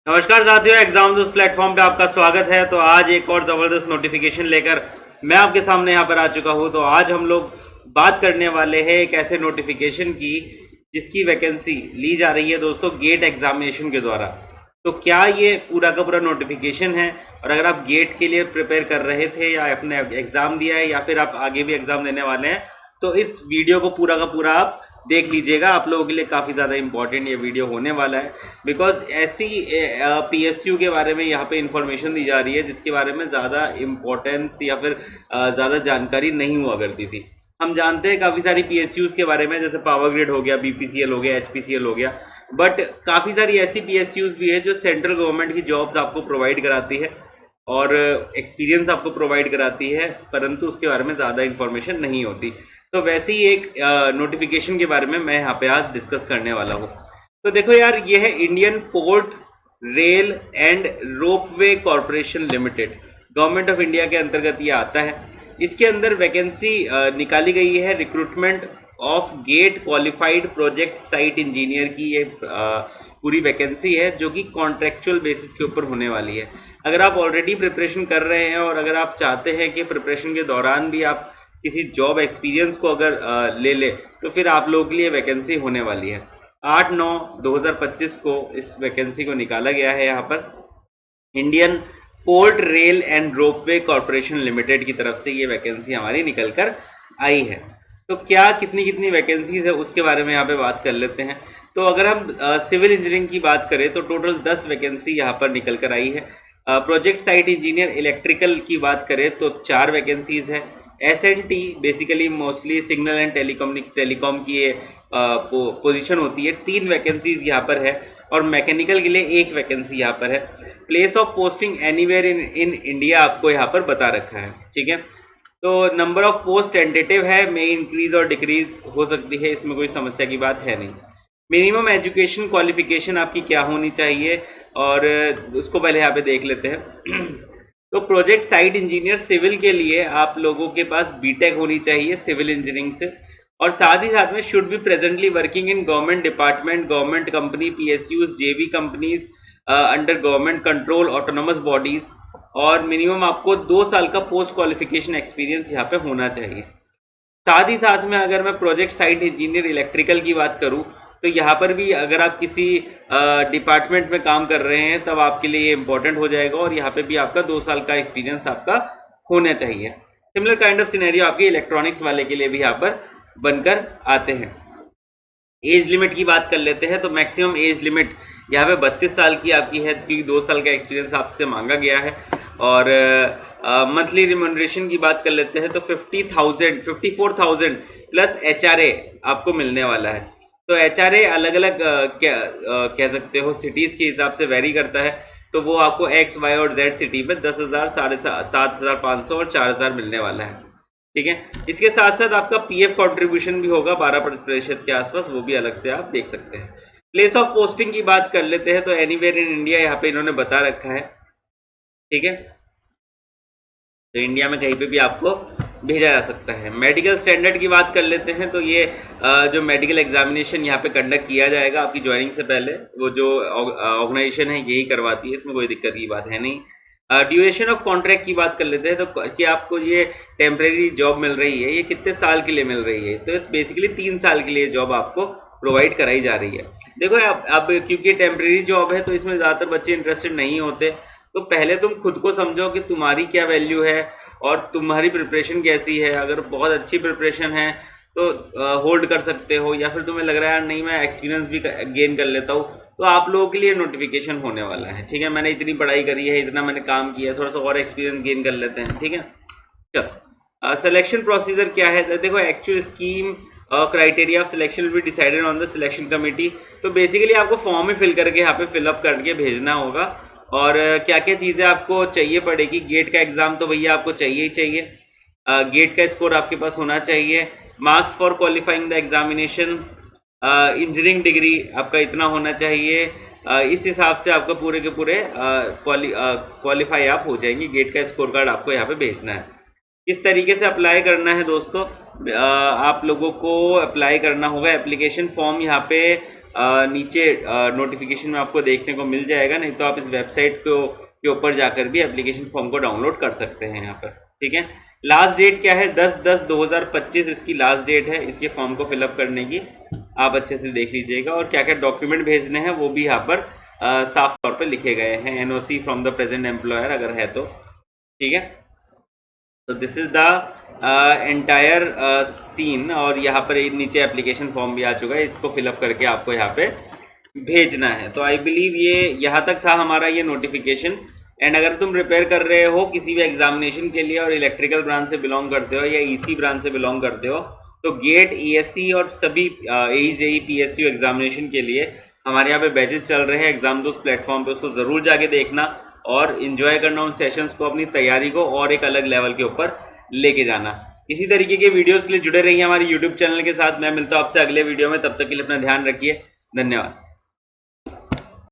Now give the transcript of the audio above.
नमस्कार साथियों, एग्जाम दोस्त प्लेटफॉर्म पे आपका स्वागत है। तो आज एक और ज़बरदस्त नोटिफिकेशन लेकर मैं आपके सामने यहाँ पर आ चुका हूँ। तो आज हम लोग बात करने वाले हैं एक ऐसे नोटिफिकेशन की जिसकी वैकेंसी ली जा रही है दोस्तों गेट एग्जामिनेशन के द्वारा। तो क्या ये पूरा का पूरा नोटिफिकेशन है, और अगर आप गेट के लिए प्रिपेयर कर रहे थे या आपने एग्ज़ाम दिया है या फिर आप आगे भी एग्ज़ाम देने वाले हैं, तो इस वीडियो को पूरा का पूरा आप देख लीजिएगा। आप लोगों के लिए काफ़ी ज़्यादा इंपॉर्टेंट ये वीडियो होने वाला है, बिकॉज ऐसी पीएसयू के बारे में यहाँ पे इंफॉर्मेशन दी जा रही है जिसके बारे में ज़्यादा इम्पोर्टेंस या फिर ज़्यादा जानकारी नहीं हुआ करती थी। हम जानते हैं काफ़ी सारी पीएसयूज़ के बारे में, जैसे पावर ग्रिड हो गया, बीपीसीएल हो गया, एचपीसीएल हो गया, बट काफ़ी सारी ऐसी पीएसयूज़ भी है जो सेंट्रल गवर्नमेंट की जॉब्स आपको प्रोवाइड कराती है और एक्सपीरियंस आपको प्रोवाइड कराती है, परंतु उसके बारे में ज़्यादा इन्फॉर्मेशन नहीं होती। तो वैसे ही एक नोटिफिकेशन के बारे में मैं यहाँ पे आज डिस्कस करने वाला हूँ। तो देखो यार, ये है Indian port rail and ropeway corporation limited, government of India के अंतर्गत ये आता है। इसके अंदर वैकेंसी निकाली गई है recruitment of GATE qualified project site engineer की। ये पूरी वैकेंसी है जो कि कॉन्ट्रेक्चुअल बेसिस के ऊपर होने वाली है। अगर आप ऑलरेडी प्रिपरेशन कर रहे हैं और अगर आप चाहते हैं कि प्रिपरेशन के दौरान भी आप किसी जॉब एक्सपीरियंस को अगर ले ले, तो फिर आप लोगों के लिए वैकेंसी होने वाली है। 8/9/2025 को इस वैकेंसी को निकाला गया है यहाँ पर। Indian port rail and ropeway corporation limited की तरफ से ये वैकेंसी हमारी निकल कर आई है। तो क्या कितनी कितनी वैकेंसीज है उसके बारे में यहाँ पे बात कर लेते हैं। तो अगर हम सिविल इंजीनियरिंग की बात करें तो टोटल 10 वैकेंसी यहाँ पर निकल कर आई है। प्रोजेक्ट साइट इंजीनियर इलेक्ट्रिकल की बात करें तो 4 वैकेंसीज है। SNT basically mostly signal and telecom की ये पोजीशन होती है, 3 वैकेंसीज यहाँ पर है। और मैकेनिकल के लिए 1 वैकेंसी यहाँ पर है। Place of posting anywhere in India आपको यहाँ पर बता रखा है, ठीक है। तो नंबर ऑफ पोस्ट टेंटेटिव है, में इंक्रीज और डिक्रीज हो सकती है, इसमें कोई समस्या की बात है नहीं। मिनिमम एजुकेशन क्वालिफिकेशन आपकी क्या होनी चाहिए, और उसको पहले यहाँ पे देख लेते हैं। तो प्रोजेक्ट साइट इंजीनियर सिविल के लिए आप लोगों के पास बीटेक होनी चाहिए सिविल इंजीनियरिंग से, और साथ ही साथ में should be presently working in government department, government company, PSUs, JV companies under government control, autonomous bodies, और मिनिमम आपको 2 साल का पोस्ट क्वालिफिकेशन एक्सपीरियंस यहाँ पे होना चाहिए। साथ ही साथ में अगर मैं प्रोजेक्ट साइट इंजीनियर इलेक्ट्रिकल की बात करूं, तो यहाँ पर भी अगर आप किसी डिपार्टमेंट में काम कर रहे हैं तब आपके लिए ये इंपॉर्टेंट हो जाएगा, और यहाँ पे भी आपका 2 साल का एक्सपीरियंस आपका होना चाहिए। सिमिलर काइंड ऑफ सिनेरियो आपके इलेक्ट्रॉनिक्स वाले के लिए भी यहाँ पर बनकर आते हैं। एज लिमिट की बात कर लेते हैं। तो मैक्सिमम एज लिमिट यहाँ पे 32 साल की आपकी है, क्योंकि 2 साल का एक्सपीरियंस आपसे मांगा गया है। और मंथली रिम्यूनरेशन की बात कर लेते हैं तो 54,000 प्लस HRA आपको मिलने वाला है। तो HRA अलग अलग कह सकते हो सिटीज़ के हिसाब से वेरी करता है। तो वो आपको X, Y और Z सिटी में 10,000, 7,500 और 4,000 मिलने वाला है, ठीक है। इसके साथ साथ आपका PF कंट्रीब्यूशन भी होगा 12% के आसपास, वो भी अलग से आप देख सकते हैं। प्लेस ऑफ पोस्टिंग की बात कर लेते हैं। तो एनीवेयर इन इंडिया यहाँ पे इन्होंने बता रखा है, ठीक है। तो इंडिया में कहीं पे भी आपको भेजा जा सकता है। मेडिकल स्टैंडर्ड की बात कर लेते हैं। तो ये जो मेडिकल एग्जामिनेशन यहाँ पे कंडक्ट किया जाएगा आपकी ज्वाइनिंग से पहले, वो जो ऑर्गेनाइजेशन है यही करवाती है, इसमें कोई दिक्कत की बात है नहीं। ड्यूरेशन ऑफ कॉन्ट्रैक्ट की बात कर लेते हैं। तो कि आपको ये टेम्परेरी जॉब मिल रही है, ये कितने साल के लिए मिल रही है, तो बेसिकली 3 साल के लिए जॉब आपको प्रोवाइड कराई जा रही है। देखो अब क्योंकि टेम्परेरी जॉब है तो इसमें ज़्यादातर बच्चे इंटरेस्टेड नहीं होते। तो पहले तुम खुद को समझो कि तुम्हारी क्या वैल्यू है और तुम्हारी प्रिपरेशन कैसी है। अगर बहुत अच्छी प्रिपरेशन है तो होल्ड कर सकते हो, या फिर तुम्हें लग रहा है नहीं मैं एक्सपीरियंस भी गेन कर लेता हूँ, तो आप लोगों के लिए नोटिफिकेशन होने वाला है, ठीक है। मैंने इतनी पढ़ाई करी है, इतना मैंने काम किया है, थोड़ा सा और एक्सपीरियंस गेन कर लेते हैं, ठीक है। चलो, सिलेक्शन प्रोसीजर क्या है। देखो actual scheme criteria of selection will be decided on the selection committee. तो बेसिकली आपको फॉर्म ही फिल करके यहाँ पे फिलअप करके भेजना होगा। और क्या क्या चीज़ें आपको चाहिए पड़ेगी। गेट का एग्जाम तो भैया आपको चाहिए ही चाहिए। गेट का स्कोर आपके पास होना चाहिए। Marks for qualifying the examination, engineering degree आपका इतना होना चाहिए। इस हिसाब से आपका पूरे के पूरे क्वालिफाई आप हो जाएंगे। गेट का स्कोर कार्ड आपको यहाँ पे भेजना है। किस तरीके से अप्लाई करना है दोस्तों, आप लोगों को अप्लाई करना होगा। एप्लीकेशन फॉर्म यहाँ पे नीचे नोटिफिकेशन में आपको देखने को मिल जाएगा, नहीं तो आप इस वेबसाइट को के ऊपर जाकर भी एप्लीकेशन फॉर्म को डाउनलोड कर सकते हैं यहाँ पर। ठीक है, लास्ट डेट क्या है? 10/10/2025 इसकी लास्ट डेट है इसके फॉर्म को फिलअप करने की। आप अच्छे से देख लीजिएगा, और क्या क्या डॉक्यूमेंट भेजने हैं वो भी यहाँ पर साफ तौर पे लिखे गए हैं। NOC from the present employer अगर है तो। ठीक है, तो this is the entire scene, और यहाँ पर नीचे एप्लीकेशन फॉर्म भी आ चुका है, इसको फिलअप करके आपको यहाँ पे भेजना है। तो आई बिलीव ये यहाँ तक था हमारा ये नोटिफिकेशन। एंड अगर तुम प्रिपेयर कर रहे हो किसी भी एग्जामिनेशन के लिए और इलेक्ट्रिकल ब्रांच से बिलोंग करते हो या ईसी ब्रांच से बिलोंग करते हो, तो गेट, ईएससी और सभी AE PSU एग्जामिनेशन के लिए हमारे यहाँ पे बैचेस चल रहे हैं एग्जामदोस्त प्लेटफॉर्म पे, उसको ज़रूर जाके देखना और इन्जॉय करना उन सेशंस को, अपनी तैयारी को और एक अलग लेवल के ऊपर लेके जाना। इसी तरीके के वीडियोस के लिए जुड़े रहिए हमारे यूट्यूब चैनल के साथ। मैं मिलता हूँ आपसे अगले वीडियो में, तब तक के लिए अपना ध्यान रखिए। धन्यवाद।